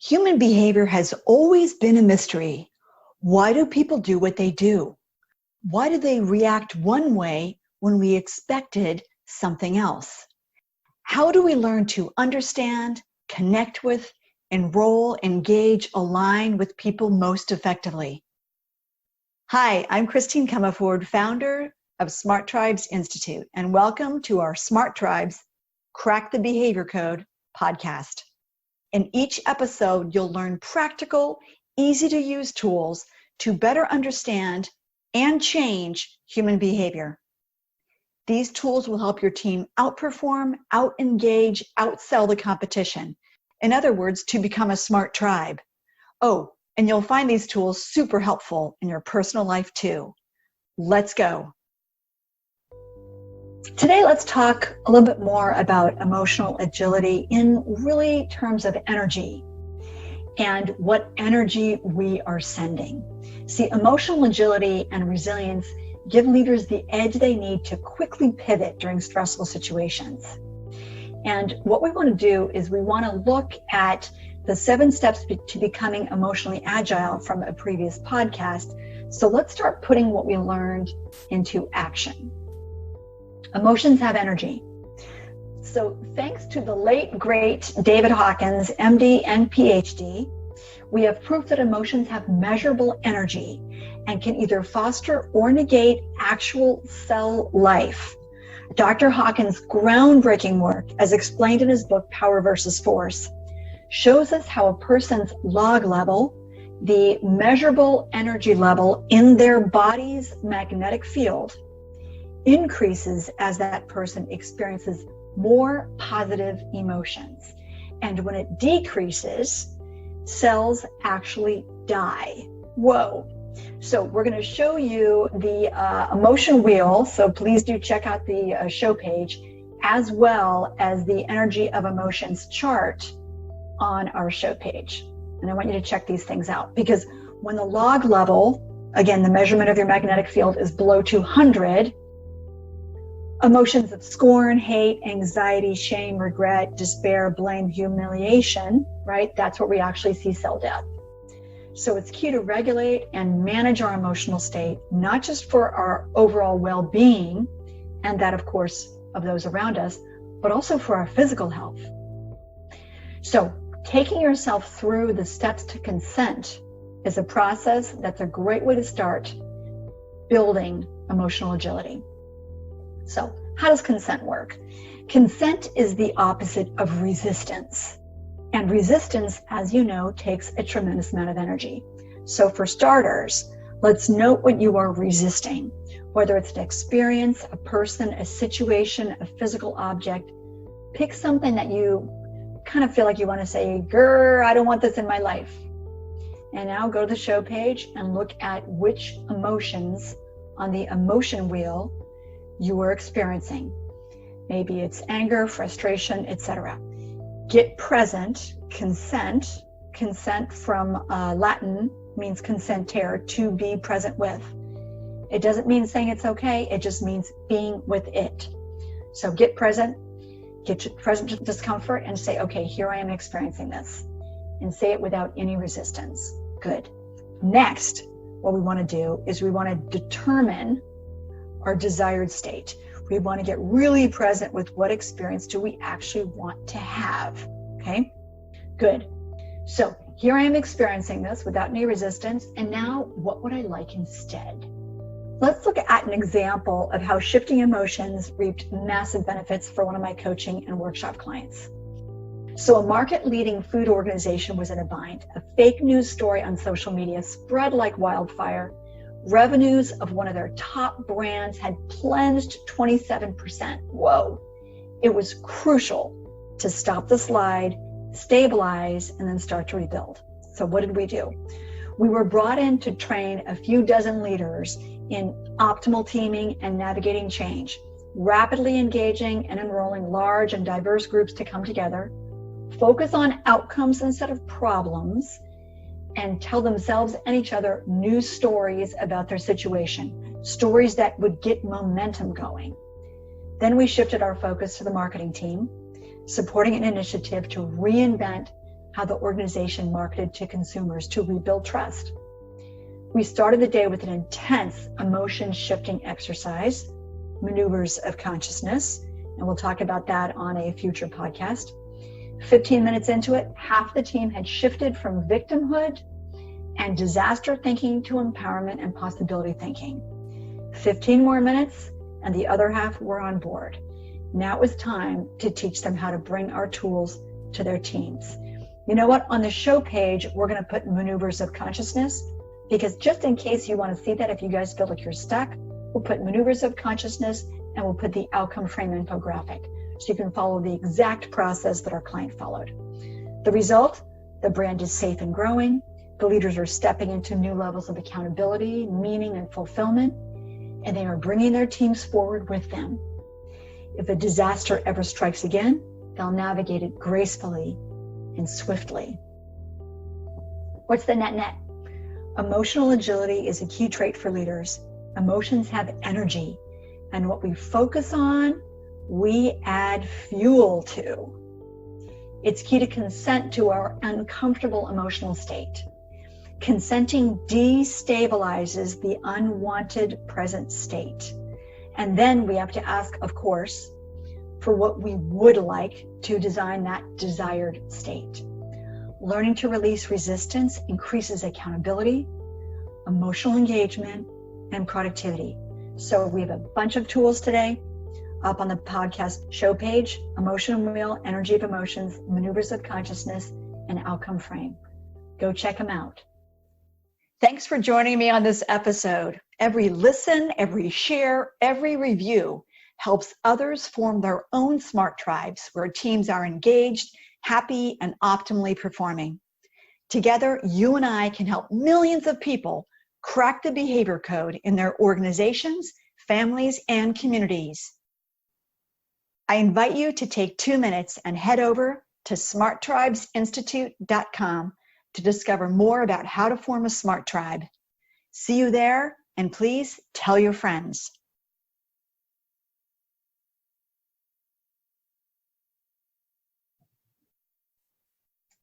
Human behavior has always been a mystery. Why do people do what they do? Why do they react one way when we expected something else? How do we learn to understand, connect with, enroll, engage, align with people most effectively? Hi, I'm Christine Comerford, founder of Smart Tribes Institute, and welcome to our Smart Tribes Crack the Behavior Code podcast. In each episode, you'll learn practical, easy-to-use tools to better understand and change human behavior. These tools will help your team outperform, out-engage, outsell the competition. In other words, to become a smart tribe. Oh, and you'll find these tools super helpful in your personal life too. Let's go. Today, let's talk a little bit more about emotional agility in really terms of energy and what energy we are sending. See, emotional agility and resilience give leaders the edge they need to quickly pivot during stressful situations. And what we want to do is we want to look at the 7 steps to becoming emotionally agile from a previous podcast. So let's start putting what we learned into action. Emotions have energy. So thanks to the late, great David Hawkins, MD and PhD, we have proof that emotions have measurable energy and can either foster or negate actual cell life. Dr. Hawkins' groundbreaking work, as explained in his book, Power versus Force, shows us how a person's log level, the measurable energy level in their body's magnetic field, increases as that person experiences more positive emotions. And when it decreases, cells actually die. Whoa. So we're going to show you the emotion wheel. So please do check out the show page, as well as the energy of emotions chart on our show page. And I want you to check these things out, because when the log level, again, the measurement of your magnetic field, is below 200, emotions of scorn, hate, anxiety, shame, regret, despair, blame, humiliation, right? That's where we actually see cell death. So it's key to regulate and manage our emotional state, not just for our overall well-being, and that, of course, of those around us, but also for our physical health. So taking yourself through the steps to consent is a process that's a great way to start building emotional agility. So how does consent work? Consent is the opposite of resistance. And resistance, as you know, takes a tremendous amount of energy. So for starters, let's note what you are resisting, whether it's an experience, a person, a situation, a physical object. Pick something that you kind of feel like you want to say, grr, I don't want this in my life. And now go to the show page and look at which emotions on the emotion wheel you are experiencing. Maybe it's anger, frustration, etc. Get present, consent. Consent from Latin means consentare, to be present with. It doesn't mean saying it's okay, it just means being with it. So get present to discomfort and say, okay, here I am experiencing this. And say it without any resistance. Good. Next, what we want to do is we want to determine our desired state. We want to get really present with what experience do we actually want to have. Okay, good. So here I am experiencing this without any resistance. And now what would I like instead? Let's look at an example of how shifting emotions reaped massive benefits for one of my coaching and workshop clients. So a market-leading food organization was in a bind. A fake news story on social media spread like wildfire. Revenues of one of their top brands had plunged 27%. Whoa. It was crucial to stop the slide, stabilize, and then start to rebuild. So what did we do? We were brought in to train a few dozen leaders in optimal teaming and navigating change, rapidly engaging and enrolling large and diverse groups to come together, focus on outcomes instead of problems, and tell themselves and each other new stories about their situation, stories that would get momentum going. Then we shifted our focus to the marketing team, supporting an initiative to reinvent how the organization marketed to consumers to rebuild trust. We started the day with an intense emotion shifting exercise, maneuvers of consciousness, and we'll talk about that on a future podcast. 15 minutes into it, half the team had shifted from victimhood and disaster thinking to empowerment and possibility thinking. 15 more minutes, and the other half were on board. Now it was time to teach them how to bring our tools to their teams. You know what? On the show page, we're going to put maneuvers of consciousness, because just in case you want to see that, if you guys feel like you're stuck, we'll put maneuvers of consciousness and we'll put the outcome frame infographic so you can follow the exact process that our client followed. The result, the brand is safe and growing. The leaders are stepping into new levels of accountability, meaning, and fulfillment, and they are bringing their teams forward with them. If a disaster ever strikes again, they'll navigate it gracefully and swiftly. What's the net? Emotional agility is a key trait for leaders. Emotions have energy, and what we focus on, we add fuel to. It's key to consent to our uncomfortable emotional state. Consenting destabilizes the unwanted present state. And then we have to ask, of course, for what we would like to design that desired state. Learning to release resistance increases accountability, emotional engagement, and productivity. So we have a bunch of tools today up on the podcast show page: Emotional Wheel, Energy of Emotions, Maneuvers of Consciousness, and Outcome Frame. Go check them out. Thanks for joining me on this episode. Every listen, every share, every review helps others form their own smart tribes where teams are engaged, happy, and optimally performing. Together, you and I can help millions of people crack the behavior code in their organizations, families, and communities. I invite you to take 2 minutes and head over to smarttribesinstitute.com to discover more about how to form a smart tribe. See you there, and please tell your friends.